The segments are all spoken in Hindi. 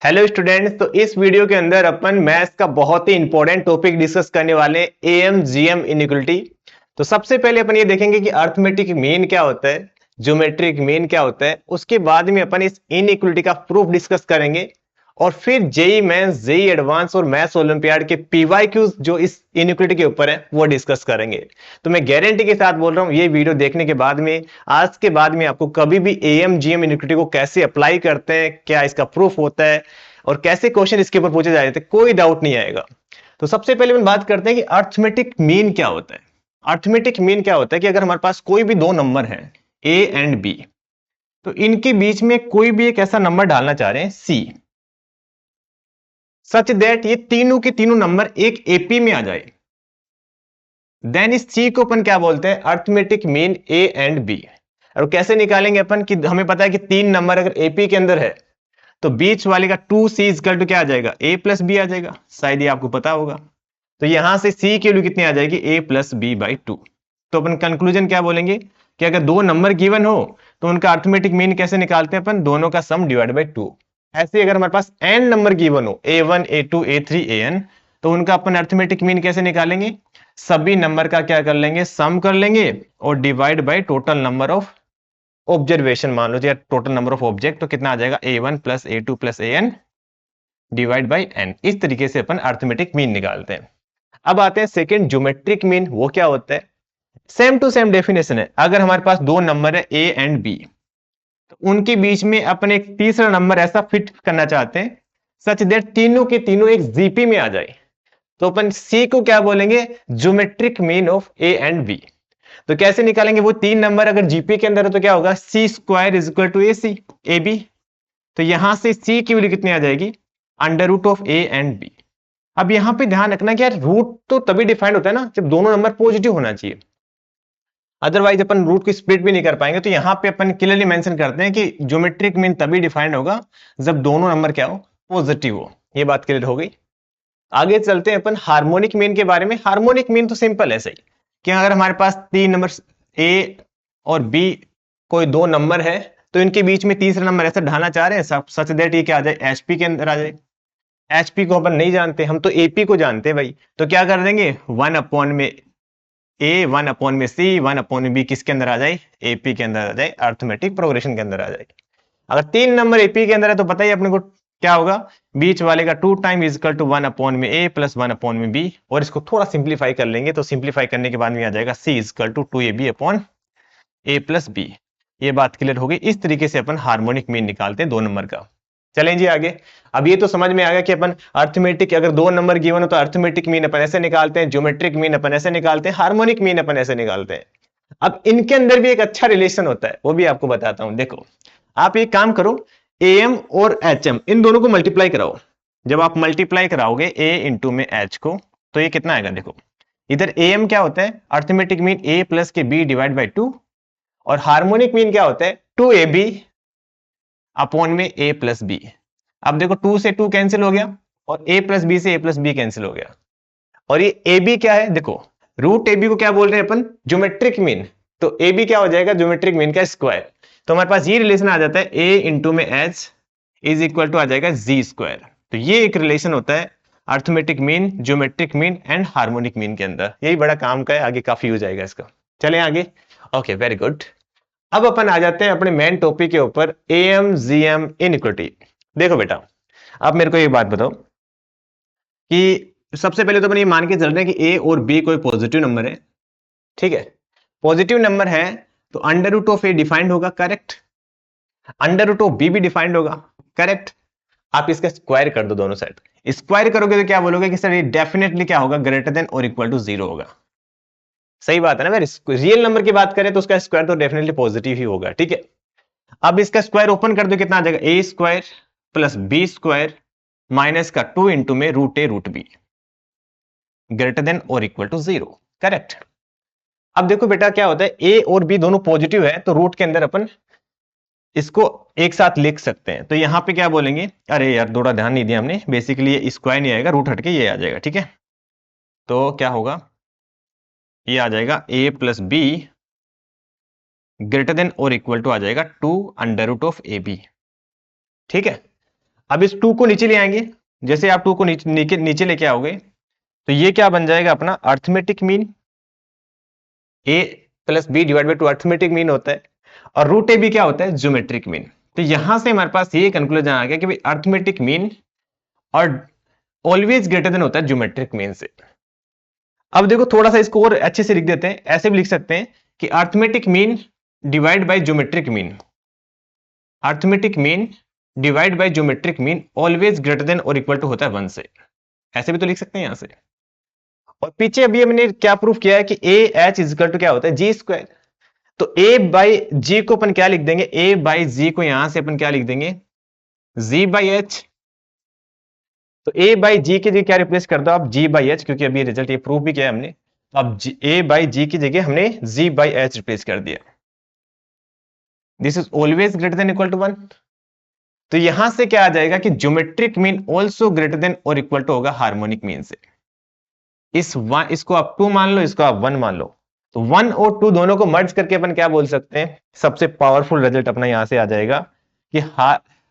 Hello students. तो इस वीडियो के अंदर अपन मैथ्स का बहुत ही इंपॉर्टेंट टॉपिक डिस्कस करने वाले हैं, एम जीएम इनइक्वलिटी। तो सबसे पहले अपन ये देखेंगे कि अर्थमेटिक मीन क्या होता है, ज्योमेट्रिक मीन क्या होता है। उसके बाद में अपन इस इनइक्वलिटी का प्रूफ डिस्कस करेंगे और फिर जेई मेंस, जेई एडवांस और मैथ्स ओलंपियाड के पीवाईक्यूज जो इस इनइक्वलिटी के ऊपर है वो डिस्कस करेंगे। तो मैं गारंटी के साथ बोल रहा हूं, ये वीडियो देखने के बाद में, आज के बाद में आपको कभी भी एएम जीएम इनइक्वलिटी को कैसे अप्लाई करते हैं, क्या इसका प्रूफ होता है और कैसे क्वेश्चन इसके ऊपर पूछे जाते हैं, कोई डाउट नहीं आएगा। तो सबसे पहले हम बात करते हैं कि अर्थमेटिक मीन क्या होता है। अर्थमेटिक मीन क्या होता है कि अगर हमारे पास कोई भी दो नंबर है ए एंड बी, तो इनके बीच में कोई भी एक ऐसा नंबर डालना चाह रहे हैं सी, सच दैट ये तीनों के तीनों नंबर एक एपी में आ जाए, देन इस सी को अपन क्या बोलते हैं, arithmetic mean A and B. और कैसे निकालेंगे अपन कि हमें पता है कि तीन नंबर अगर एपी के अंदर है तो बीच वाले का 2c इक्वल टू क्या आ जाएगा, a प्लस बी आ जाएगा। शायद ये आपको पता होगा। तो यहां से c की वैल्यू कितनी आ जाएगी, a plus B by two. तो अपन कंक्लूजन क्या बोलेंगे कि अगर दो नंबर गिवन हो तो उनका अर्थमेटिक मीन कैसे निकालते हैं अपन, दोनों का सम डिवाइड बाई टू। ऐसे अगर हमारे पास n नंबर गिवन हो, a1 a2 a3 an, तो उनका अपन अर्थमेटिक मीन कैसे निकालेंगे, सभी नंबर का क्या कर लेंगे, सम कर लेंगे और divide by total number of observation मान लो, टोटल नंबर ऑफ ऑब्जेक्ट, तो कितना आ जाएगा, a1 plus a2 plus an divide by n। इस तरीके से अपन अर्थमेटिक मीन निकालते हैं। अब आते हैं सेकंड, ज्योमेट्रिक मीन। वो क्या होता है, सेम टू सेम डेफिनेशन है। अगर हमारे पास दो नंबर है a एंड b, तो उनके बीच में अपन एक तीसरा नंबर ऐसा फिट करना चाहते हैं सच दैट तीनों के तीनों एक जीपी में आ जाए, तो अपन c को क्या बोलेंगे, geometric mean of a and b। तो कैसे निकालेंगे, वो तीन नंबर अगर जीपी के अंदर है तो क्या होगा, C square is equal to A C, A B. तो यहां से सी की वैल्यू कितनी आ जाएगी, under root of A and B. अब यहां पे ध्यान रखना कि यार रूट तो तभी डिफाइंड होता है ना जब दोनों नंबर पॉजिटिव होना चाहिए, अदरवाइज अपन रूट को स्प्लिट भी नहीं कर पाएंगे। तो यहां पे अपन क्लियरली मेंशन करते हैं कि ज्योमेट्रिक मीन तभी डिफाइंड होगा जब दोनों नंबर क्या हो, पॉजिटिव हो। ये बात क्लियर हो गई। आगे चलते हैं अपन हार्मोनिक मीन के बारे में। हार्मोनिक मीन तो सिंपल है, सही कि अगर हमारे पास तीन नंबर ए और बी, कोई दो नंबर है, तो इनके बीच में तीसरा नंबर ऐसा ढालना चाह रहे हैं सच दैट ये क्या आ जाए, एचपी के अंदर आ जाए। एचपी को अपन नहीं जानते, हम तो एपी को जानते हैं भाई। तो क्या कर देंगे, वन अपॉन में ए, वन अपॉन में सी, वन अपॉन में बी किसके अंदर आ जाए, एपी के अंदर आ जाए, अर्थमेटिक प्रोग्रेशन के अंदर आ जाए। अगर तीन नंबर एपी के अंदर है तो पता ही अपने को क्या होगा, बीच वाले का two time is equal to one upon में ए प्लस वन अपॉन में बी। और इसको थोड़ा सिंप्लीफाई कर लेंगे तो सिंप्लीफाई करने के बाद में आ जाएगा C is equal to two A B upon A plus B. ये बात क्लियर हो गई। इस तरीके से अपन हार्मोनिक मीन निकालते हैं दो नंबर का। चलें जी आगे। अब ये तो समझ में आ गया कि अपन अर्थमेटिक, अगर दो नंबर गिवन हो तो अर्थमेटिक मीन अपन ऐसे निकालते हैं, ज्योमेट्रिक मीन अपन ऐसे निकालते हैं, हार्मोनिक मीन अपन ऐसे निकालते हैं। अब इनके अंदर भी एक अच्छा रिलेशन होता है, वो भी आपको बताता हूं। देखो, आप एक काम करो, एम और एच एम इन दोनों को मल्टीप्लाई कराओ। जब आप मल्टीप्लाई कराओगे ए इंटू में एच को, तो ये कितना आएगा, देखो इधर ए एम क्या होता है, अर्थमेटिक मीन ए प्लस के बी डिवाइड बाई टू, और हार्मोनिक मीन क्या होता है, टू ए बी अपॉन में ए प्लस बी। अब देखो टू से टू कैंसिल हो गया और ए प्लस बी से ए प्लस बी कैंसिल हो गया। और ये ए बी क्या है, देखो रूट ए बी को क्या बोल रहे हैं अपन, ज्योमेट्रिक मीन। तो ए बी क्या हो जाएगा, ज्योमेट्रिक मीन का स्क्वायर। तो हमारे पास ये रिलेशन आ जाता है, ए इंटू में एच इज इक्वल टू आ जाएगा जी स्क्वायर। तो ये एक रिलेशन होता है arithmetic mean, geometric mean and harmonic mean के अंदर। यही बड़ा काम का है, आगे काफी यूज आएगा इसका। चलें आगे। Okay, very good. अब अपन आ जाते हैं अपने मेन टॉपिक के ऊपर, एएम जीएम इनइक्वालिटी। देखो बेटा, अब मेरे को एक बात बताओ कि सबसे पहले तो अपन ये मान के चल रहे हैं कि ए और बी कोई पॉजिटिव नंबर है, ठीक है। पॉजिटिव नंबर है तो under root of A defined होगा, correct. Under root of B भी डिफाइंड होगा, करेक्ट। आप इसका स्क्वायर कर दो दोनों साइड। स्क्वायर करोगे तो क्या बोलोगे कि सर ये डेफिनेटली क्या होगा, ग्रेटर देन और इक्वल टू जीरो होगा। सही बात है ना। अगर रियल नंबर की बात करें तो उसका स्क्वायर तो डेफिनेटली पॉजिटिव ही होगा, ठीक है। अब इसका स्क्वायर ओपन कर दो, कितना आ जाएगा, A square plus B square minus का टू इंटू में root A root B greater than और इक्वल टू जीरो, करेक्ट। अब देखो बेटा क्या होता है, ए और बी दोनों पॉजिटिव है तो रूट के अंदर अपन इसको एक साथ लिख सकते हैं। तो यहां पे क्या बोलेंगे, अरे यार थोड़ा ध्यान नहीं दिया हमने, बेसिकली ये स्क्वायर नहीं आएगा, रूट हटके ये आ जाएगा, ठीक है। तो क्या होगा, ये आ जाएगा A plus B greater than और इक्वल टू आ जाएगा two under root of A B, ठीक है। अब इस 2 को नीचे ले आएंगे, जैसे आप 2 को नीचे लेके आओगे तो ये क्या बन जाएगा अपना arithmetic mean, A plus B divide by 2 arithmetic mean होता है, और रूट ए बी क्या होता है, ज्योमेट्रिक मीन। तो यहां से हमारे पास ये कंक्लूजन आ गया कि भाई अर्थमेटिक मीन और ऑलवेज ग्रेटर देन होता है ज्योमेट्रिक मीन से। अब देखो थोड़ा सा इसको और अच्छे से लिख देते हैं, ऐसे भी लिख सकते हैं कि arithmetic mean divide by geometric mean, arithmetic mean divide by geometric mean always greater than और इक्वल टू होता है 1 से, ऐसे भी तो लिख सकते हैं यहां से। और पीछे अभी हमने क्या प्रूफ किया है कि ए एच इजकल टू क्या होता है, जी स्क्वायर। तो ए बाई जी को अपन क्या लिख देंगे, ए बाई जी को यहां से अपन क्या लिख देंगे, जी बाई एच। तो ए बाई जी की जगह क्या रिप्लेस कर दो आप, जी बाई एच, क्योंकि अभी रिजल्ट ये प्रूफ भी किया है हमने। तो अब ए बाई जी की जगह हमने जी बाई एच रिप्लेस कर दिया। This is always greater than equal to 1। तो यहां से क्या आ जाएगा कि geometric mean also greater than और इक्वल टू होगा हार्मोनिक मीन से। इसको आप 2 मान लो, इसको आप 1 मान लो। तो 1 और 2 दोनों को मर्ज करके अपन क्या बोल सकते हैं, सबसे पावरफुल रिजल्ट अपना यहां से आ जाएगा कि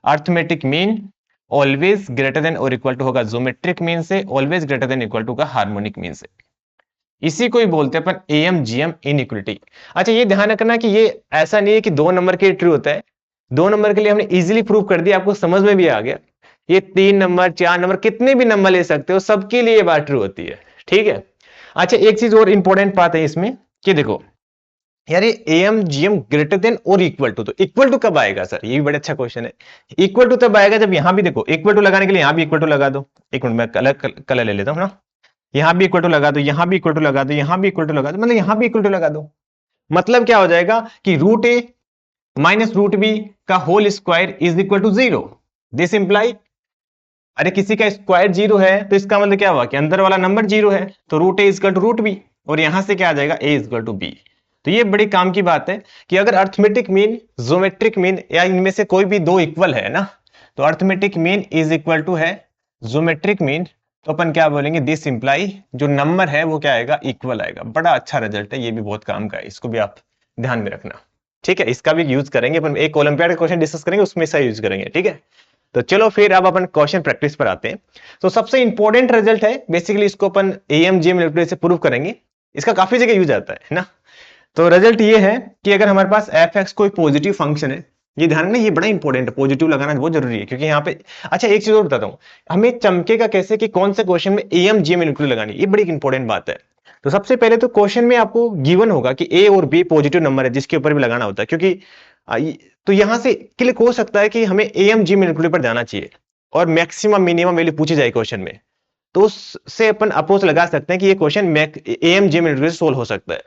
arithmetic mean always greater than और इक्वल टू होगा ज्योमेट्रिक मीन से, always greater than equal to का हार्मोनिक मीन से। इसी को ही बोलते हैं अपन एएम जीएम इनइक्वलिटी। अच्छा ये ध्यान रखना कि ये ऐसा नहीं है कि 2 नंबर के ट्रू होता है, 2 नंबर के लिए हमने इजीली प्रूव कर दिया, आपको समझ में भी आ गया। ये 3 नंबर 4 नंबर कितने भी नंबर ले सकते हो, सबके लिए ये बात ट्रू होती है, ठीक है। अच्छा एक चीज और इंपॉर्टेंट बात है इसमें कि देखो यार ये एम जीएम ग्रेटर देन और इक्वल टू, तो इक्वल टू कब आएगा सर, ये भी बड़ा अच्छा क्वेश्चन है। इक्वल टू तब आएगा जब यहां भी देखो, इक्वल टू लगाने के लिए यहां भी इक्वल टू लगा दो। एक मिनट मैं कलर ले लेता हूं ना, यहां भी इक्वल टू लगा दो, यहां भी इक्वल टू लगा दो, यहां भी इक्वल टू लगा दो, मतलब यहां भी इक्वल टू लगा दो। मतलब क्या हो जाएगा कि root A minus root B का whole square is equal to 0। This imply, अरे किसी का स्क्वायर 0 है तो इसका मतलब क्या हुआ कि अंदर वाला नंबर 0 है, तो root A is equal to root B, और यहां से क्या आ जाएगा ए इजकल टू बी। तो ये बड़ी काम की बात है कि अगर अर्थमेटिक मीन ज्योमेट्रिक मीन या इनमें से कोई भी 2 इक्वल है ना, तो arithmetic mean is equal to है ज्योमेट्रिक मीन, तो अपन क्या बोलेंगे, दिस इंप्लाई जो नंबर है वो क्या आएगा, इक्वल आएगा। बड़ा अच्छा रिजल्ट है, ये भी बहुत काम का है, इसको भी आप ध्यान में रखना, ठीक है। इसका भी यूज करेंगे अपन, एक ओलंपियाड का क्वेश्चन डिस्कस करेंगे उसमें इसका यूज करेंगे, ठीक है। तो चलो फिर अब अपन क्वेश्चन प्रैक्टिस पर आते हैं। तो सबसे इंपॉर्टेंट रिजल्ट है बेसिकली, इसको अपन एएम जीएम इलेक्ट्रिक से प्रूव करेंगे, इसका काफी जगह यूज आता है ना। तो रिजल्ट ये है कि अगर हमारे पास एफ एक्स कोई पॉजिटिव फंक्शन है, ये ध्यान रखना, ये बड़ा इंपॉर्टेंट है, पॉजिटिव लगाना बहुत जरूरी है, क्योंकि यहाँ पे अच्छा एक चीज और बताता हूँ, हमें चमकेगा कैसे कि कौन से क्वेश्चन में एएम जीएम इलेक्ट्रिक लगानी, ये बड़ी इंपॉर्टेंट बात है। तो सबसे पहले तो क्वेश्चन में आपको गिवन होगा कि ए और बी पॉजिटिव नंबर है जिसके ऊपर भी लगाना होता है, क्योंकि तो यहां से क्लिक हो सकता है कि हमें एएम जीएम इलेक्ट्रिक पर जाना चाहिए और मैक्सिमम मिनिमम वैल्यू पूछी जाए क्वेश्चन में, तो उससे अपन अप्रोच लगा सकते हैं कि ये क्वेश्चन एएम जीएम इलेक्ट्रिक से सोल्व हो सकता है।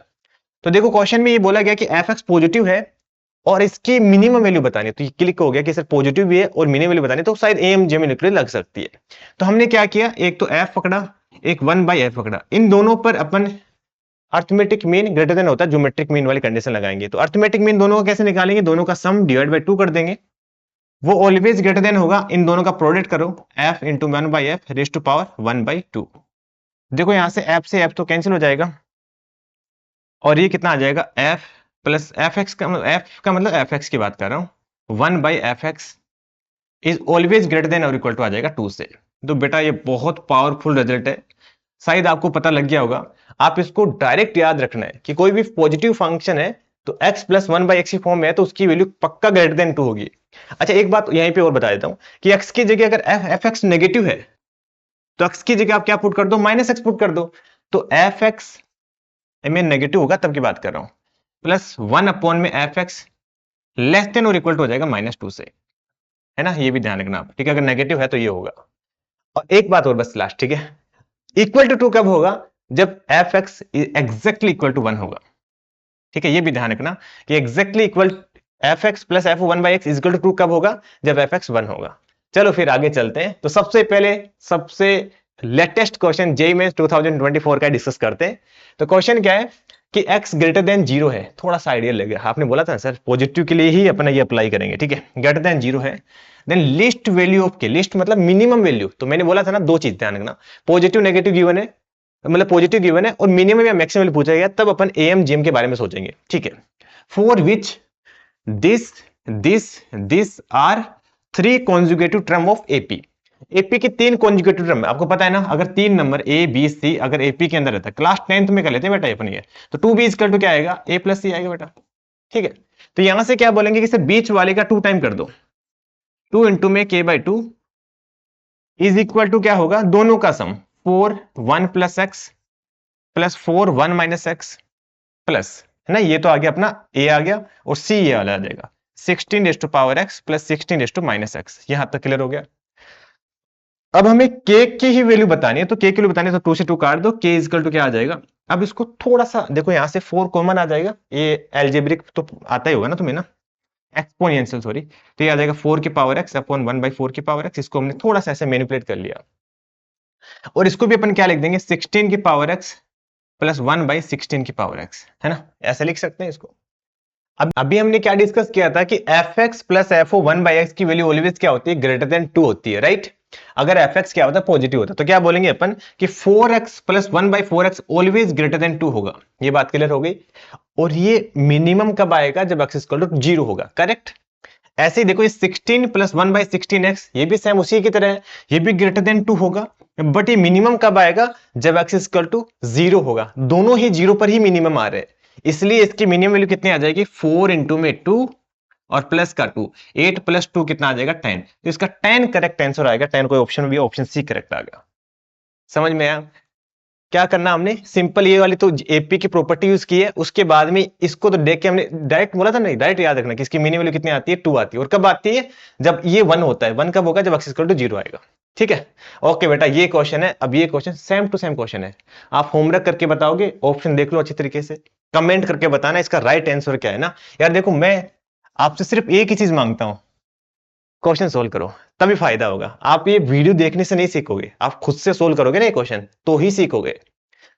तो देखो क्वेश्चन में ये बोला गया कि एफ एक्स पॉजिटिव है और इसकी मिनिमम वैल्यू बतानी है, तो ये क्लिक हो गया कि सर पॉजिटिव भी है और मिनिमम वैल्यू बतानी है, तो शायद एएम जीएम इलेक्ट्रिक लग सकती है। तो हमने क्या किया, एक तो एफ पकड़ा, एक 1/f पकड़ा, इन दोनों पर अपन अर्थमेटिक मीन ग्रेटर देन होता है ज्योमेट्रिक मीन वाली कंडीशन लगाएंगे। तो अर्थमेटिक मीन दोनों का कैसे निकालेंगे, दोनों का सम डिवाइड बाय 2 कर देंगे, वो ऑलवेज ग्रेटर देन होगा, इन दोनों का प्रोडक्ट करो, f into 1/f raise to power 1/2। देखो यहां से f से f तो कैंसिल हो जाएगा, और ये कितना आ जाएगा, f प्लस एफ एक्स का, f का मतलब एफ एक्स की बात कर रहा हूं, 1/f(x) is always greater than और इक्वल टू आ जाएगा 2 से। तो बेटा ये बहुत पावरफुल रिजल्ट है, शायद आपको पता लग गया होगा। आप इसको डायरेक्ट याद रखना है कि कोई भी पॉजिटिव फंक्शन है तो x प्लस 1/x की फॉर्म में है तो उसकी वैल्यू पक्का ग्रेटर देन 2 होगी। अच्छा एक बात यहीं पे और बता देता हूं कि x की जगह अगर एफ एक्स नेगेटिव है तो x की जगह आप क्या पुट कर दो, -x पुट कर दो, तो एफ एक्स में नेगेटिव होगा तब की बात कर रहा हूं, प्लस 1 में एफ एक्स लेस देन और इक्वल टू हो जाएगा -2 से, है ना। ये भी ध्यान रखना आप, ठीक है, अगर नेगेटिव है तो ये होगा। और एक बात और बस लास्ट, ठीक है, इक्वल टू 2 कब होगा, जब F X exactly equal to 1 होगा, ठीक है। ये भी ध्यान रखना कि exactly equal F X plus F 1/x equal to 2 कब होगा, जब एफ एक्स 1 होगा। चलो फिर आगे चलते हैं। तो सबसे पहले सबसे लेटेस्ट क्वेश्चन जेईई में 2024 का डिस्कस करते हैं। तो क्वेश्चन क्या है कि x ग्रेटर देन 0 है, थोड़ा सा आइडिया लगेगा, आपने बोला था सर पॉजिटिव के लिए ही अपना ये अप्लाई करेंगे, ठीक है, ग्रेटर देन 0 है, देन लिस्ट वैल्यू ऑफ के, लिस्ट मतलब मिनिमम वैल्यू, तो मैंने बोला था ना 2 चीज ध्यान रखना, पॉजिटिव नेगेटिव गिवन है, मतलब पॉजिटिव गिवन है और मिनिमम या मैक्सिमम वैल्यू पूछा गया, तब अपन एएम जीएम के बारे में सोचेंगे, ठीक है। For which this are 3 consecutive term of AP. AP की 3 कॉन्जुगेटिव टर्म है, आपको पता है ना, अगर 3 नंबर ए बी सी अगर एपी के अंदर रहता है, क्लास 10th में कर लेते हैं बेटा अपन ये, तो 2b इक्वल टू क्या आएगा, a प्लस सी आएगा बेटा। ठीक है, तो यहां से क्या बोलेंगे कि सर बीच वाले का 2 टाइम कर दो, 2 इंटू में k/2 इज इक्वल टू क्या होगा, दोनों का सम 4 1 plus x plus 4 1 minus x plus, है ना, ये तो आ गया अपना a आ गया, और c ये वाला आ जाएगा 16 raise to power x plus 16 raise to minus X. यहां तक क्लियर हो गया। अब हमें k की ही वैल्यू बतानी है, तो k की वैल्यू बतानी है तो 2 से 2 काट दो, k इक्वल टू क्या आ जाएगा। अब इसको थोड़ा सा देखो, यहां से 4 कॉमन आ जाएगा, ये एल्जेब्रिक तो आता ही होगा ना तुम्हें ना, एक्सपोनेंशियल सॉरी, तो ये आ जाएगा 4 की पावर x अपॉन 1/4 की पावर x। इसको हमने थोड़ा सा ऐसे मैनिपुलेट कर लिया, और इसको भी अपन क्या लिख देंगे, 16 की पावर x प्लस 1/16 की पावर x, है ना, ऐसे लिख सकते हैं इसको। अब अभी हमने क्या डिस्कस किया था कि fx प्लस fo 1/x की वैल्यू ऑलवेज क्या होती है, ग्रेटर देन 2 होती है, राइट। अगर fx क्या होता है, पॉजिटिव होता है, तो क्या बोलेंगे अपन कि 4x plus 1/4x always greater then 2 होगा। ये बात क्लियर हो गई। और ये मिनिमम कब आएगा, जब x इक्वल टू 0 होगा, करेक्ट। ऐसे ही देखो, ये 16 प्लस 1/16x ये भी सेम उसी की तरह है, ये भी ग्रेटर देन 2 होगा, बट ये मिनिमम कब आएगा, जब x इक्वल टू 0 होगा। दोनों ही 0 पर ही मिनिमम आ रहे हैं, इसलिए इसकी मिनिमम वैल्यू कितनी आ जाएगी, 4 इंटू में 2 और प्लस का 2, 8 प्लस 2 कितना आ जाएगा, 10। तो इसका 10 करेक्ट आंसर आएगा। 10 कोई ऑप्शन भी, ऑप्शन सी करेक्ट आ गया। समझ में आया क्या करना हमने, सिंपल ये वाली तो एपी की प्रॉपर्टी यूज की है, उसके बाद में इसको तो देख के हमने डायरेक्ट बोला था, नहीं डायरेक्ट याद रखना कि इसकी मिनिमम वैल्यू कितनी आती है, 2 आती है। और कब आती है, जब ये 1 होता है। 1 कब होगा, जब x इक्वल टू 0 आएगा। ठीक है, ओके बेटा, ये क्वेश्चन है। अब ये question same to same question है, आप होमवर्क करके बताओगे, ऑप्शन देख लो अच्छी तरीके से, कमेंट करके बताना इसका राइट आंसर क्या है ना। यार देखो, मैं आपसे सिर्फ एक ही चीज मांगता हूं, क्वेश्चन सोल्व करो, तभी फायदा होगा। आप ये वीडियो देखने से नहीं सीखोगे, आप खुद से सोल्व करोगे ना ये क्वेश्चन, तो ही सीखोगे।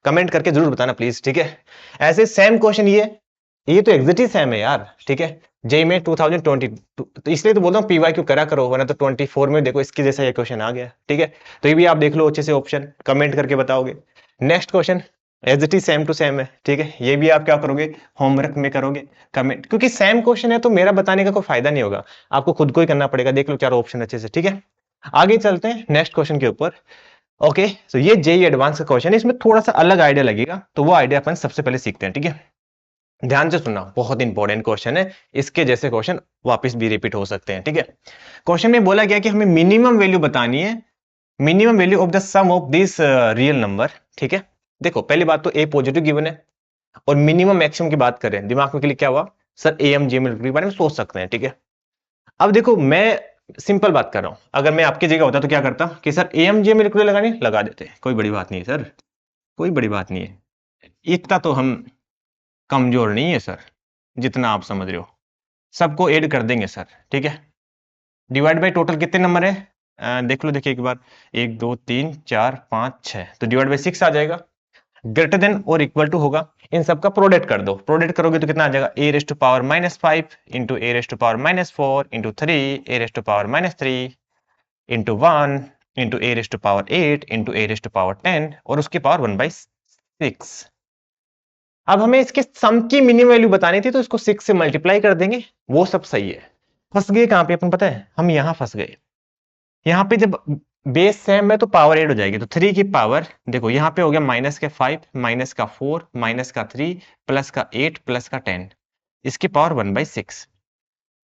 कमेंट करके जरूर बताना प्लीज, ठीक है। ऐसे सेम क्वेश्चन ये तो एग्जैक्टली सेम है यार, ठीक है। जेई में 2022, तो इसलिए तो बोलता हूँ पीवाईक्यू करा करो, वरना तो 24 में देखो इसके जैसा ये क्वेश्चन आ गया, ठीक है। तो ये भी आप देख लो अच्छे से, ऑप्शन कमेंट करके बताओगे। Next question exactly same to same है, ठीक है। ये भी आप क्या करोगे, होमवर्क में करोगे, कमेंट, क्योंकि सेम क्वेश्चन है तो मेरा बताने का कोई फायदा नहीं होगा, आपको खुद को ही करना पड़ेगा। देख लो चारों ऑप्शन अच्छे से, ठीक है। आगे चलते हैं नेक्स्ट क्वेश्चन के ऊपर। ओके, तो ये जेई एडवांस का क्वेश्चन है, इसमें थोड़ा सा अलग आइडिया लगेगा, तो वो आइडिया अपन सबसे पहले सीखते हैं, ठीक है। ध्यान से सुनना, बहुत इंपॉर्टेंट क्वेश्चन है, इसके जैसे क्वेश्चन वापस भी रिपीट हो सकते हैं, ठीक है। क्वेश्चन में बोला गया कि हमें मिनिमम वैल्यू बतानी है, minimum value of the sum of this real number, ठीक है। देखो पहली बात तो ए पॉजिटिव गिवन है, और मिनिमम मैक्सिमम की बात करें, दिमाग में क्लिक क्या हुआ, सर एम जे के बारे में सोच सकते हैं, ठीक है। अब देखो, मैं सिंपल बात कर रहा हूं, अगर मैं आपकी जगह होता तो क्या करता कि सर एएमजे में लगानी, लगा देते, कोई बड़ी बात नहीं है सर, कोई बड़ी बात नहीं है, इतना तो हम कमजोर नहीं है सर, जितना आप समझ रहे हो। सबको ऐड कर देंगे सर, ठीक है। डिवाइड बाय टोटल कितने नंबर है, देख लो, देखिए एक बार, 1 2 3 4 5 6, तो डिवाइड बाय 6 आ जाएगा। ग्रेटर देन और इक्वल टू होगा, इन सबका प्रोडक्ट कर दो, प्रोडक्ट करोगे तो कितना आ जाएगा, A raised to power -5 into A raised to power -4 into 3 A raised to power -3 into 1 into A raised to power 8 into A raised to power 10 और उसकी पावर 1/6। अब हमें इसके सम की मिनिमम वैल्यू बतानी थी, तो इसको 6 से मल्टीप्लाई कर देंगे, वो सब सही है। फंस गए कहां पे अपन, पता है, हम यहां फंस गए। यहाँ पे जब बेस सेम है तो पावर 8 हो जाएगी, तो 3 की पावर, देखो यहाँ पे हो गया -5 -4 -3 प्लस का 8 प्लस का 10, इसकी पावर 1/6।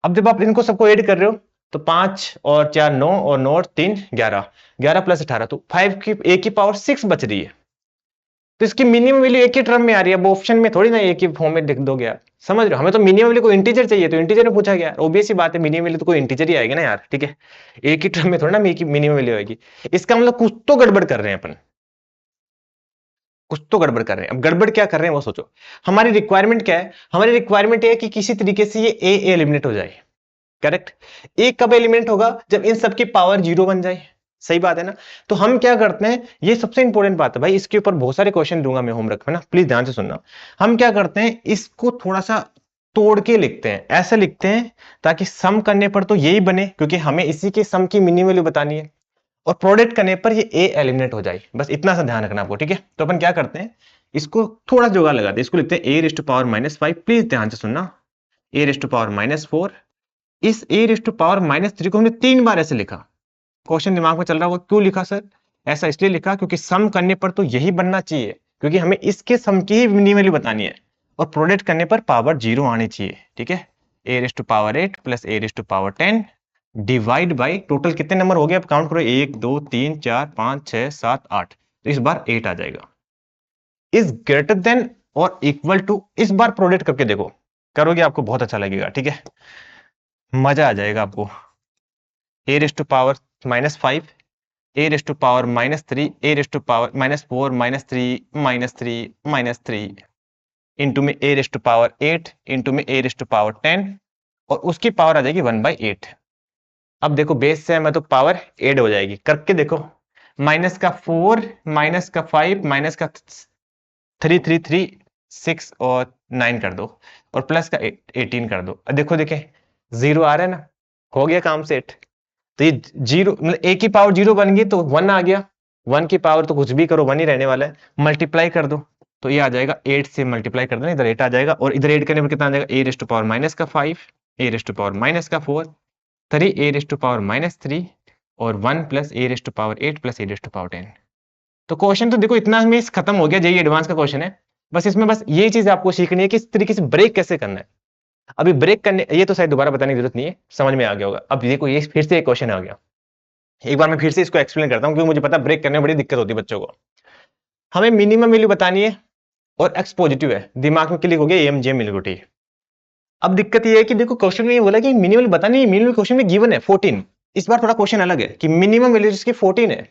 अब जब आप इनको सबको ऐड कर रहे हो, तो 5 और 4 9 और 9 और 3 11, 11 प्लस 18, तो 5 की ए की पावर 6 बच रही है। तो इसकी मिनिमम वैल्यू एक ही टर्म में आ रही है, अब ऑप्शन में थोड़ी ना एक ही फॉर्म में लिख दोगे यार, समझ रहे हो। हमें तो मिनिमम वैल्यू को इंटीजर चाहिए, तो इंटीजर में पूछा गया, ऑब्वियस ही बात है, मिनिमम वैल्यू तो कोई इंटीजर ही आएगा ना यार, ठीक है। एक ही टर्म में थोड़ा ना मिनिमम वैल्यू आएगी, इसका मतलब कुछ तो गड़बड़ कर रहे हैं अपन, कुछ तो गड़बड़ कर रहे हैं। अब गड़बड़ क्या कर रहे हैं वो सोचो। हमारी रिक्वायरमेंट क्या है, हमारी रिक्वायरमेंट है कि किसी तरीके से ये ए एलिमिनेट हो जाए, करेक्ट। ए कब एलिमिनेट होगा, जब इन सबकी पावर 0 बन जाए, सही बात है ना। तो हम क्या करते हैं, ये सबसे इंपॉर्टेंट बात है भाई, इसके ऊपर बहुत सारे क्वेश्चन दूंगा मैं होमवर्क में ना, प्लीज ध्यान से सुनना। हम क्या करते हैं, इसको थोड़ा सा तोड़ के लिखते हैं, ऐसे लिखते हैं ताकि सम करने पर तो यही बने, क्योंकि हमें इसी के सम की मिनिमम वैल्यू बतानी है, और प्रोडक्ट करने पर ये ए एलिमिनेट हो जाए, बस इतना सा ध्यान रखना आपको, ठीक है। तो अपन क्या करते हैं, इसको थोड़ा जुगाड़ लगाते हैं, इसको लिखते हैं ए रेज़ टू पावर -5, प्लीज ध्यान से सुनना, ए रेज़ टू पावर -4 इस a⁻³ को हमने 3 बार ऐसे लिखा। क्वेश्चन दिमाग में चल रहा होगा क्यों लिखा सर? ऐसा इसलिए लिखा क्योंकि सम करने पर तो यही बनना चाहिए, क्योंकि हमें इसके सम की ही मिनी वैल्यू बतानी है और प्रोडक्ट करने पर पावर 0 आनी चाहिए। ठीक है, a⁸ plus a⁻10 divide by total कितने नंबर हो गए? अब काउंट करो, 1 2 3 4 5 6 7 8, तो इस बार 8 आ जाएगा। इज ग्रेटर देन और इक्वल टू, इस बार प्रोडक्ट करके देखो, करोगे आपको बहुत अच्छा लगेगा। ठीक है, मजा आ जाएगा आपको। a⁻−5 a⁻−3 a⁻4 -3 इंटू में a⁸ इंटू में a⁸10 और उसकी पावर आ जाएगी 1/8। अब देखो बेस से है, मैं तो पावर ऐड हो जाएगी, करके देखो। -4 -5 -3 6 और 9 कर दो और प्लस का 18 कर दो। देखो देखें 0 आ रहा है ना, हो गया काम सेट। तो ये 0 मतलब a की पावर 0 बन गई तो 1 आ गया। 1 की पावर तो कुछ भी करो 1 ही रहने वाला है, मल्टीप्लाई कर दो तो ये आ जाएगा 8 से मल्टीप्लाई कर देना, इधर 8 आ जाएगा और इधर 8 करने पर कितना आ जाएगा? a⁻⁻5 a⁻⁻4 3 a⁻⁻3 और 1 प्लस a⁸8 प्लस a⁸10। तो क्वेश्चन तो देखो इतना में खत्म हो गया, जेईई एडवांस का क्वेश्चन है। बस इसमें बस ये चीज आपको सीखनी है कि इस तरीके से ब्रेक कैसे करना है। अभी ब्रेक करने, ये तो शायद दोबारा बताने की जरूरत नहीं है, समझ में आ गया होगा। अब देखो ये फिर से एक क्वेश्चन आ गया, एक बार मैं फिर से इसको एक्सप्लेन करता हूं क्योंकि मुझे पता है ब्रेक करने में बड़ी दिक्कत होती है बच्चों को। हमें मिनिमम वैल्यू बतानी है और एक्स पॉजिटिव है, दिमाग में क्लिक हो गया एम मिल गई। अब दिक्कत ये है कि देखो क्वेश्चन में ये बोला कि मिनिमम बतानी है, मिनिमम क्वेश्चन में गिवन है 14। इस बार थोड़ा क्वेश्चन अलग है कि मिनिमम वैल्यू जिसकी 14 है,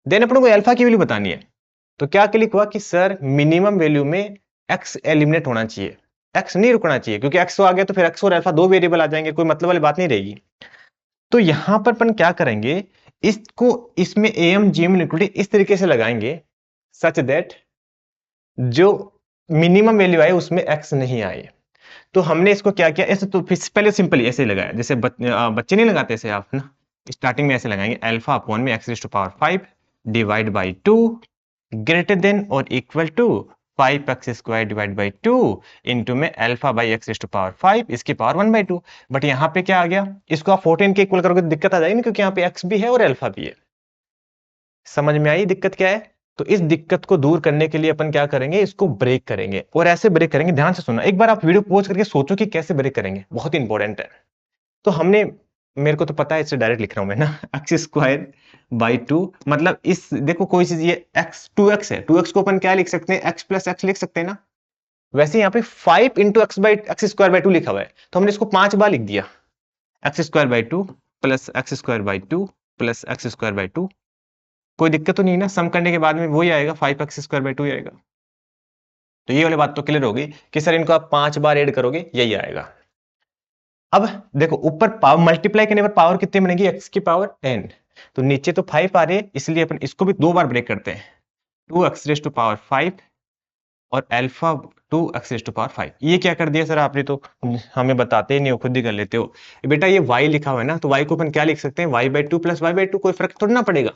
देन अपन को अल्फा की वैल्यू बतानी है। तो क्या क्लिक हुआ कि सर मिनिमम वैल्यू में एक्स एलिमिनेट होना चाहिए, एक्स नहीं रुकना चाहिए, क्योंकि एक्स आ गया तो फिर एक्स और अल्फा 2 वेरिएबल आ जाएंगे, कोई मतलब वाली बात नहीं रहेगी। तो यहां पर अपन क्या करेंगे, इसको इसमें एम जी एम इस तरीके से लगाएंगे सच दैट जो मिनिमम वैल्यू आए उसमें एक्स नहीं आए। तो हमने इसको क्या किया, ऐसे तो पहले सिंपली ऐसे ही लगाया जैसे बच्चे नहीं लगाते ऐसे आप ना, स्टार्टिंग में ऐसे लगाएंगे अल्फा अपॉन में x⁵5 divide by 2 greater than और equal to 5x² divide by 2 into में अल्फा बाई x⁵5 इसकी पावर 1/2। बट यहाँ पे क्या आ गया, इसको आप 14 के इक्वल करोगे तो दिक्कत आ जाएगी ना, क्योंकि यहाँ पे x भी है और अल्फा भी है। समझ में आई दिक्कत क्या है? तो इस दिक्कत को दूर करने के लिए अपन क्या करेंगे, इसको ब्रेक करेंगे। और ऐसे ब्रेक करेंगे, ध्यान से सुनना, एक बार आप वीडियो पॉज करके सोचो कि कैसे ब्रेक करेंगे, बहुत इंपॉर्टेंट है। तो हमने, मेरे को तो पता है, इससे डायरेक्ट लिख रहा हूं मैं ना, x²/2 मतलब इस देखो कोई चीज ये x 2x है, 2x को अपन क्या लिख सकते हैं, x प्लस x लिख सकते हैं ना। वैसे यहाँ पे 5 इंटू x² 2 लिखा हुआ है तो हमने इसको 5 बार लिख दिया, x² 2 plus x² 2 plus x²/2। कोई दिक्कत तो नहीं ना, सम करने के बाद में वही आएगा 5x² 2 आएगा। तो ये वाली बात तो क्लियर होगी कि सर इनको आप 5 बार ऐड करोगे यही आएगा। अब देखो ऊपर पावर मल्टीप्लाई करने पर पावर कितनी बनेगी, x की पावर 10, तो नीचे तो 5 आ रहे हैं इसलिए अपन इसको भी 2 बार ब्रेक करते हैं, 2x⁵5 और अल्फा 2x⁵5। ये क्या कर दिया सर आपने, तो हमें बताते ही नहीं हो, खुद ही कर लेते हो। बेटा ये y लिखा हुआ है ना, तो y को अपन क्या लिख सकते हैं, y/2 प्लस y/2, कोई फर्क थोड़ा ना पड़ेगा,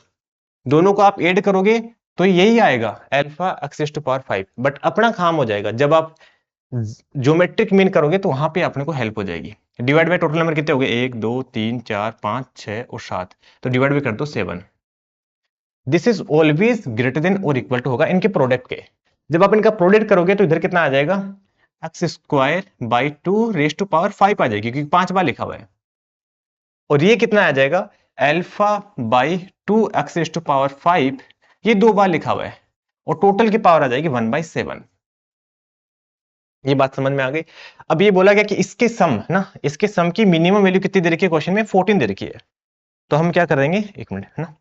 दोनों को आप ऐड करोगे तो यही आएगा अल्फा x⁵5। बट अपना काम हो जाएगा जब आप ज्योमेट्रिक मीन करोगे तो वहां पे अपने को हेल्प हो जाएगी। डिवाइड बाय टोटल नंबर कितने हो गए, 1 2 3 4 5 6 और 7, तो डिवाइड भी कर दो 7। This is always greater than और इक्वल टू होगा इनके प्रोडक्ट के। जब आप इनका प्रोडक्ट करोगे तो इधर कितना आ जाएगा, x²/2⁵5 आ जाएगी, क्योंकि 5 बार लिखा हुआ है। और ये कितना आ जाएगा, α/2x⁵5, ये 2 बार लिखा हुआ है और टोटल की पावर आ जाएगी 1/7। ये बात समझ में आ गई। अब ये बोला गया कि इसके सम ना, इसके सम की मिनिमम वैल्यू कितनी दे रखी है क्वेश्चन में, 14 दे रखी है। तो हम क्या करेंगे, एक मिनट है ना,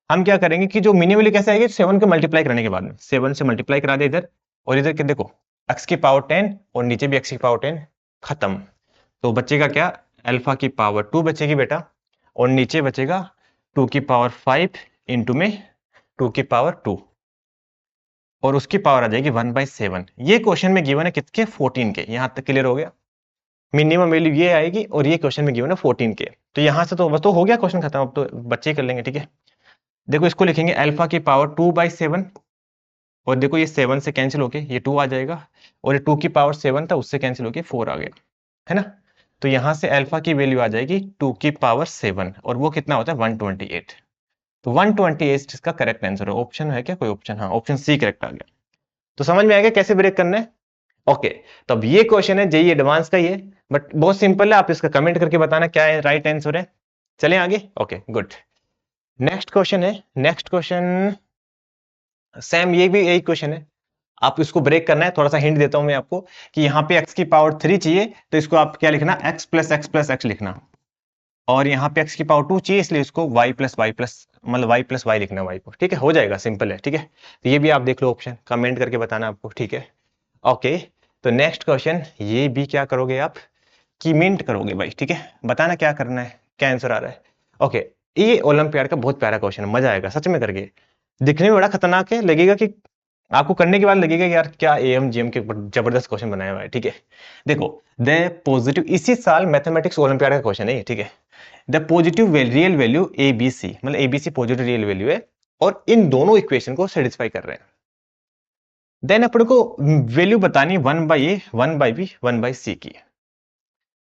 हम क्या करेंगे कि जो मिनिमम वैल्यू कैसे आएगी, 7 को मल्टीप्लाई करने के बाद में 7 से मल्टीप्लाई करा दे इधर, और इधर के देखो x की पावर 10 और नीचे भी x की पावर 10, खत्म। तो बचेगा क्या, अल्फा की पावर 2 बचेगी बेटा, और नीचे बचेगा 2 की पावर 5 इंटू में 2 की पावर 2 और उसकी पावर आ जाएगी 1/7। ये क्वेश्चन में गिवन है कितने, 14 के। यहां तक क्लियर हो गया, मिनिमम वैल्यू ये आएगी और ये क्वेश्चन में गिवन है 14 के। तो यहां से तो बस तो हो गया क्वेश्चन खत्म, अब तो बच्चे कर लेंगे। ठीक है, देखो इसको लिखेंगे अल्फा की पावर 2/7 और देखो ये 7 से कैंसिल होके ये 2 आ जाएगा और ये 2 की पावर 7 था उससे कैंसिल होके 4 आ गया, है ना। तो यहां से अल्फा की वैल्यू आ जाएगी 2 की पावर 7 और वो कितना होता है 128। तो 128 इसका करेक्ट आंसर है। ऑप्शन है क्या कोई ऑप्शन? हाँ, ऑप्शन सी करेक्ट आ गया। तो समझ में आ गया कैसे ब्रेक करना है? ओके, तो अब ये क्वेश्चन है जेईई एडवांस का, ये बट बहुत सिंपल है। आप इसका कमेंट करके बताना क्या है राइट आंसर है। चलें आगे। Okay good. नेक्स्ट क्वेश्चन है, नेक्स्ट क्वेश्चन सेम, ये भी यही क्वेश्चन है। आप इसको ब्रेक करना है। थोड़ा सा हिंट देता हूं मैं आपको कि यहाँ पे x की पावर 3 चाहिए, तो इसको आप क्या लिखना, x plus x plus x लिखना। और यहाँ पे x की पावर 2 चाहिए, इसलिए इसको y प्लस वाई प्लस मतलब y प्लस वाई लिखना, y को। ठीक है, हो जाएगा, सिंपल है। ठीक है, तो ये भी आप देख लो ऑप्शन, कमेंट करके बताना आपको। ठीक है, ओके। तो नेक्स्ट क्वेश्चन, ये भी क्या करोगे आप, कि मिंट करोगे भाई। ठीक है, बताना क्या करना है, क्या आंसर आ रहा है। ओके, ये ओलंपियाड का बहुत प्यारा क्वेश्चन है, मजा आएगा सच में करके। दिखने में बड़ा खतरनाक है, लगेगा कि आपको करने के बाद लगेगा कि यार क्या एएम जीएम के जबरदस्त क्वेश्चन बनाया हुआ है। ठीक है, देखो द पॉजिटिव, इसी साल मैथमेटिक्स ओलंपियाड का क्वेश्चन है ये। ठीक है, the positive real value A B C, मतलब A B C positive real value है और इन दोनों इक्वेशन को सेटिस्फाई कर रहे हैं। देन अपन को वैल्यू बतानी 1/a 1/b 1/c की।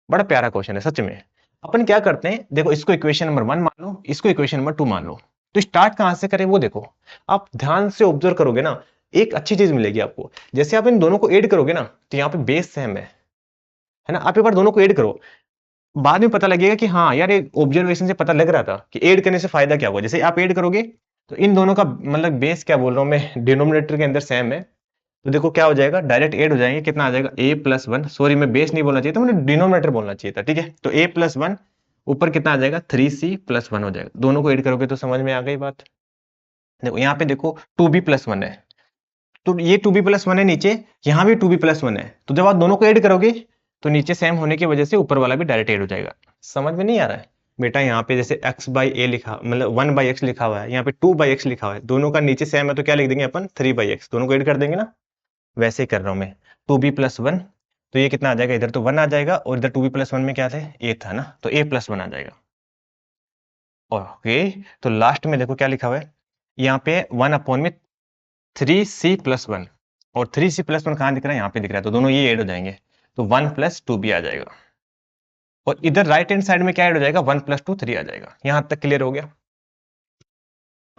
बड़ा प्यारा क्वेश्चन है सच में। अपन क्या करते हैं, देखो इसको इक्वेशन नंबर 1 मान लो, इसको इक्वेशन नंबर 2 मान लो। तो स्टार्ट कहां से करें वो देखो, आप ध्यान से ऑब्जर्व करोगे ना, एक अच्छी चीज मिलेगी आपको। जैसे आप इन दोनों को ऐड करोगे ना, तो यहाँ पे बेस सेम है ना। आप एक बार दोनों को ऐड करो, बाद में पता लगेगा कि हाँ यार, ये ऑब्जर्वेशन से पता लग रहा था कि ऐड करने से फायदा क्या हुआ। जैसे आप ऐड करोगे तो इन दोनों का मतलब बेस, क्या बोल रहा हूं मैं, डिनोमिनेटर के अंदर सेम है। तो देखो क्या हो जाएगा, डायरेक्ट ऐड हो जाएंगे। कितना आ जाएगा, a प्लस 1, सॉरी मैं बेस नहीं बोलना चाहिए था, मुझे डिनोमिनेटर बोलना चाहिए था। ठीक है, तो a प्लस 1 ऊपर कितना आ जाएगा 3c प्लस 1 हो जाएगा। दोनों को ऐड करोगे तो समझ में आ गई बात। देखो यहाँ पे देखो 2b प्लस 1 है, तो ये 2b प्लस 1 है नीचे, यहाँ भी 2b प्लस 1 है। तो जब आप दोनों को ऐड करोगे तो नीचे सेम होने की वजह से ऊपर वाला भी डायरेक्ट ऐड हो जाएगा। समझ में नहीं आ रहा है बेटा? यहाँ पे जैसे x बाई ए लिखा, मतलब 1/x लिखा हुआ है, यहाँ पे 2/x लिखा हुआ है, दोनों का नीचे सेम है तो क्या लिख देंगे अपन 3/x, दोनों को ऐड कर देंगे ना। वैसे ही कर रहा हूं मैं, 2b प्लस 1, तो ये कितना आ जाएगा, इधर तो 1 आ जाएगा और इधर 2b प्लस 1 में क्या था, a था ना, तो a प्लस 1 आ जाएगा। ओके, तो लास्ट में देखो क्या लिखा हुआ है, यहाँ पे 1 में 3c प्लस 1, और 3c प्लस 1 कहाँ दिख रहा है, यहाँ पे दिख रहा है, तो दोनों ये ऐड हो जाएंगे, तो 1 प्लस 2b आ जाएगा। और इधर राइट हैंड साइड में क्या ऐड हो जाएगा, 1 प्लस 2 3 आ जाएगा। यहां तक क्लियर हो गया?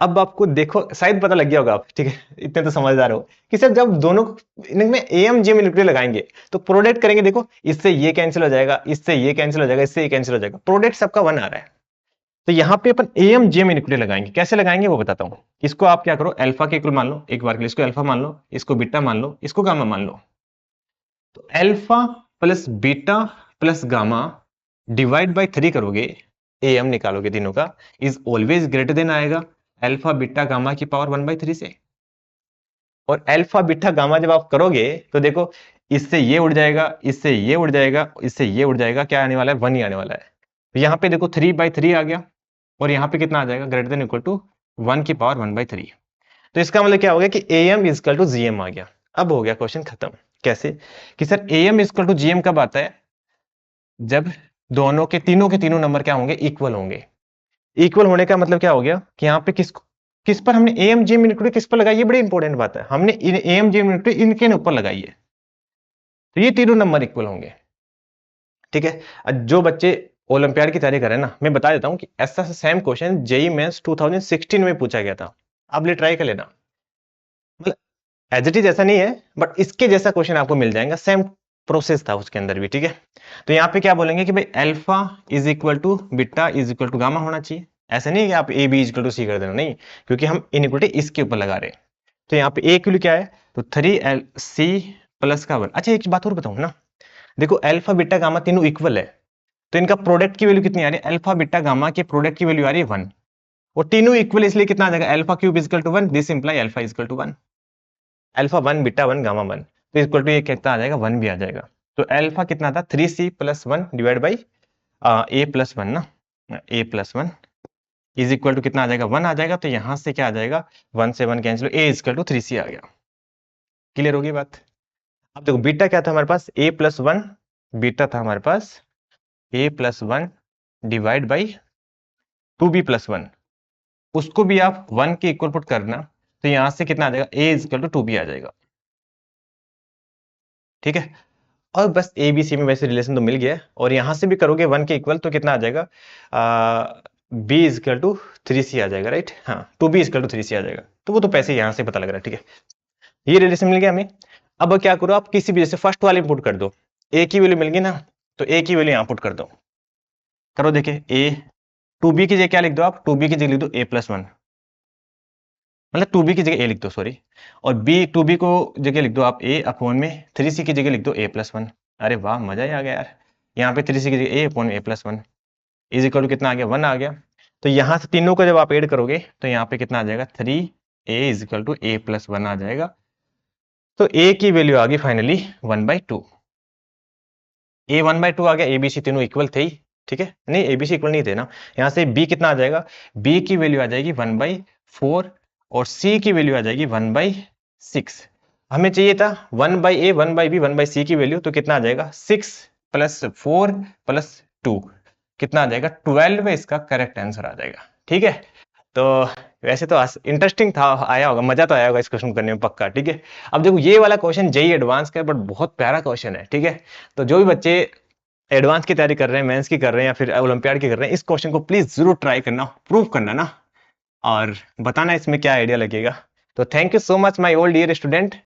अब आपको देखो शायद पता लग गया होगा आप, ठीक है, इतने तो समझदार हो कि सर जब दोनों इनमें एम जे में लगाएंगे तो प्रोडक्ट करेंगे। देखो इससे ये कैंसिल हो जाएगा, इससे ये कैंसिल हो जाएगा, इससे ये कैंसिल हो जाएगा, प्रोडक्ट सबका 1 आ रहा है। तो यहाँ पे अपन एम जे में लगाएंगे। कैसे लगाएंगे वो बताता हूँ। इसको आप क्या करो, अल्फा के इक्वल मान लो, एक बार के लिए इसको अल्फा मान लो, इसको बीटा मान लो, इसको गामा मान लो। तो alpha plus beta plus gamma divide by 3 करोगे, एम निकालोगे तीनों का, इज ऑलवेज ग्रेटर देन आएगा अल्फा बीटा गामा की पावर 1/3 से। और अल्फा बीटा गामा जब आप करोगे तो देखो इससे ये उड़ जाएगा, इससे ये उड़ जाएगा, इससे ये उड़ जाएगा, क्या आने वाला है 1 ही आने वाला है। तो यहाँ पे देखो 3/3 आ गया और यहाँ पे कितना आ जाएगा, ग्रेटर देन इक्वल टू 1 की पावर 1/3। तो इसका मतलब क्या हो गया कि एम इजकल टू जीएम आ गया। अब हो गया क्वेश्चन खत्म। कैसे कि sir M is equal to GM कब आता है, जब दोनों के तीनों नंबर क्या होंगे, इक्वल होंगे। इक्वल होने का मतलब क्या हो गया कि यहाँ पे किस पर हमने एम जे यूनिट किस पर लगाई है, बड़ी इंपॉर्टेंट बात है, हमने एम जे यूनिट इनके ऊपर लगाई है, तो ये तीनों नंबर इक्वल होंगे। ठीक है, जो बच्चे ओलंपियाड की तैयारी कर रहे हैं ना, मैं बता देता हूं कि ऐसा सेम क्वेश्चन जेईई मेंस 2016 में पूछा गया था। आप ले ट्राई कर लेना, मतलब एज इट इज ऐसा नहीं है, बट इसके जैसा क्वेश्चन आपको मिल जाएगा, सेम प्रोसेस था उसके अंदर भी। ठीक है, तो यहाँ पे क्या बोलेंगे कि भाई alpha is equal to beta is equal to gamma होना चाहिए। ऐसा नहीं है कि आप A B is equal to C कर देना, नहीं, क्योंकि हम इनइक्वलिटी इसके ऊपर लगा रहे हैं। तो यहाँ पे ए की वैल्यू क्या है, तो 3c प्लस का 1। अच्छा एक बात और बताऊं ना, देखो अल्फा बीटा गामा तीनों इक्वल है, तो इनका प्रोडक्ट की वैल्यू कितनी आ रही है, अल्फा बीटा गामा के प्रोडक्ट की वैल्यू आ रही है 1, और तीनों इक्वल इसलिए कितना आ जाएगा, alpha cube is equal to 1, this imply alpha is equal to 1, alpha 1 beta 1 gamma 1, तो इक्वल टू ये कितना आ जाएगा, 1 भी आ जाएगा। तो अल्फा कितना था 3c plus 1 divide by A plus 1 ना, ए प्लस 1 इज इक्वल टू कितना आ जाएगा, 1 आ जाएगा। तो यहां से क्या आ जाएगा, 1 से 1 cancel, A is equal to 3c आ गया। क्लियर होगी बात? अब देखो बीटा क्या था हमारे पास, ए प्लस 1, बीटा था हमारे पास A plus 1 divide by 2b plus 1, उसको भी आप 1 के इक्वल पुट करना, तो यहां से कितना आ जाएगा, ए इज इक्वल टू 2b आ जाएगा। ठीक है, और बस ए बी सी में वैसे रिलेशन तो मिल गया है, और यहां से भी करोगे 1 के इक्वल तो कितना आ जाएगा, बी इजकल टू 3c आ जाएगा, राइट। हाँ, 2b इजकल टू 3c आ जाएगा, तो वो तो पैसे यहां से पता लग रहा है, ठीक है। ये रिलेशन मिल गया हमें। अब क्या करो, आप किसी भी जैसे फर्स्ट वाले पुट कर दो, ए की वैल्यू मिल गई ना, तो ए की वैल्यू यहां पुट कर दो। करो, देखिए ए 2b की जगह क्या लिख दो आप, 2b की जगह लिख दो a+1, मतलब 2b की जगह a लिख दो, सॉरी, और b 2b को जगह लिख दो आप a अपॉन में 3c की जगह लिख दो a+1। अरे वाह, मजा ही आ गया यार। यहाँ पे 3c की जगह a upon a+1 is equal to कितना आ गया, 1 आ गया। तो यहाँ से तीनों को जब आप ऐड करोगे तो यहाँ पे कितना आ जाएगा, 3a is equal to a+1 आ जाएगा। तो a की वैल्यू आ गई फाइनली 1/2। a 1/2 आ गया, a b c तीनों इक्वल थे ही, ठीक है, नहीं a b c इक्वल नहीं थे ना। यहाँ से b कितना आ जाएगा, b की वैल्यू आ जाएगी 1/4 और c की वैल्यू आ जाएगी 1/6। हमें चाहिए था 1/a 1/b 1/c की वैल्यू, तो कितना आ जाएगा 6 + 4 + 2 कितना आ जाएगा 12, इसका करेक्ट आंसर आ जाएगा, ठीक है। तो वैसे तो इंटरेस्टिंग था, आया होगा, मजा तो आया होगा इस क्वेश्चन करने में पक्का, ठीक है। अब देखो ये वाला क्वेश्चन जेईई एडवांस का है, बट बहुत प्यारा क्वेश्चन है, ठीक है। तो जो भी बच्चे एडवांस की तैयारी कर रहे हैं, मेंस की कर रहे हैं या फिर ओलंपियाड की कर रहे हैं, इस क्वेश्चन को प्लीज जरूर ट्राई करना, प्रूव करना ना, और बताना इसमें क्या आइडिया लगेगा। तो thank you so much my old dear student.